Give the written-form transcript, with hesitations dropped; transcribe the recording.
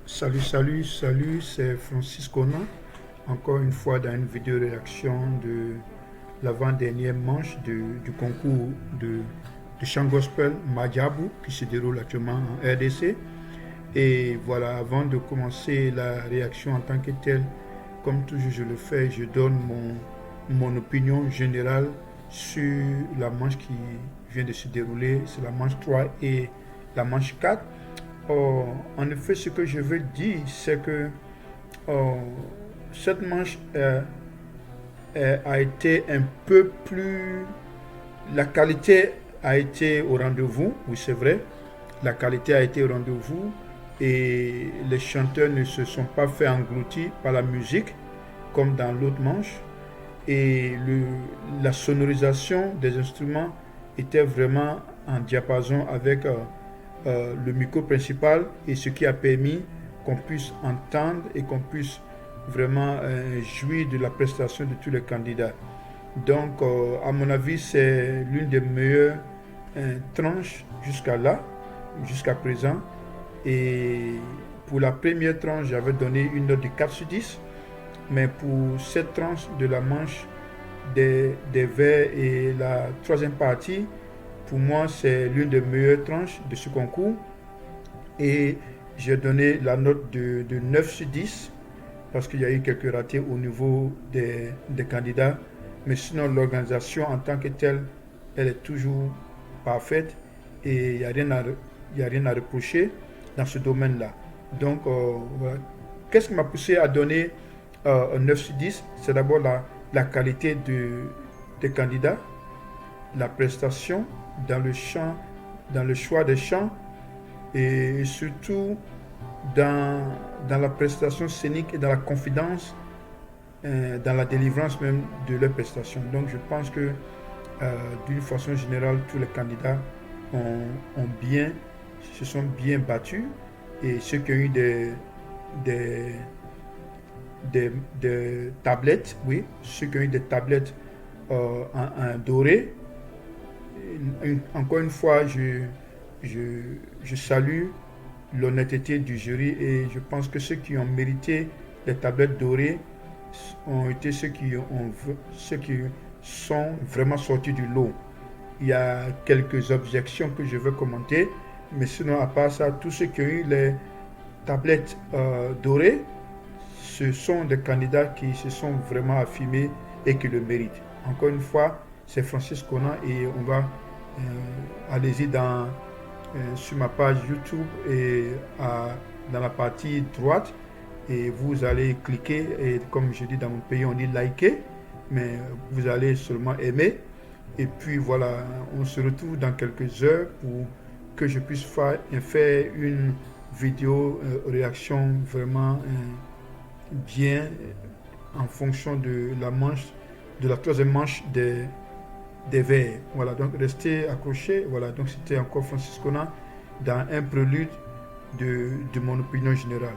Salut, c'est Francis Conan, encore une fois dans une vidéo réaction de l'avant-dernière manche du concours de chant gospel Majabu qui se déroule actuellement en RDC. Et voilà, avant de commencer la réaction en tant que telle, comme toujours je le fais, je donne mon opinion générale sur la manche qui vient de se dérouler, c'est la manche 3 et la manche 4. Oh, en effet, ce que je veux dire, c'est que oh, cette manche a été un peu plus... La qualité a été au rendez-vous, oui c'est vrai, la qualité a été au rendez-vous et les chanteurs ne se sont pas fait engloutir par la musique comme dans l'autre manche et la sonorisation des instruments était vraiment en diapason avec le micro principal et ce qui a permis qu'on puisse entendre et qu'on puisse vraiment jouir de la prestation de tous les candidats. Donc, à mon avis, c'est l'une des meilleures tranches jusqu'à là, jusqu'à présent. Et pour la première tranche, j'avais donné une note de 4 sur 10. Mais pour cette tranche de la manche des vers et la troisième partie, pour moi, c'est l'une des meilleures tranches de ce concours. Et j'ai donné la note de 9 sur 10 parce qu'il y a eu quelques ratés au niveau des candidats. Mais sinon, l'organisation en tant que telle, elle est toujours parfaite et il n'y a rien à reprocher dans ce domaine-là. Donc, voilà. Qu'est-ce qui m'a poussé à donner un 9 sur 10? C'est d'abord la qualité des candidats, la prestation dans le chant, dans le choix des chants et surtout dans la prestation scénique et dans la confidence, dans la délivrance même de leurs prestations. Donc je pense que d'une façon générale, tous les candidats se sont bien battus et ceux qui ont eu des, des tablettes, oui, ceux qui ont eu des tablettes en doré, encore une fois, je salue l'honnêteté du jury et je pense que ceux qui ont mérité les tablettes dorées ont été ceux qui sont vraiment sortis du lot. Il y a quelques objections que je veux commenter, mais sinon, à part ça, tous ceux qui ont eu les tablettes dorées, ce sont des candidats qui se sont vraiment affirmés et qui le méritent. Encore une fois, c'est Francis Conan et on va allez-y sur ma page YouTube et dans la partie droite et vous allez cliquer et comme je dis dans mon pays on dit liker, mais vous allez seulement aimer et puis voilà, on se retrouve dans quelques heures pour que je puisse faire une vidéo réaction vraiment bien en fonction de la troisième manche des vers. Voilà, donc restez accrochés. Voilà, donc c'était encore Francis Conan dans un prélude de mon opinion générale.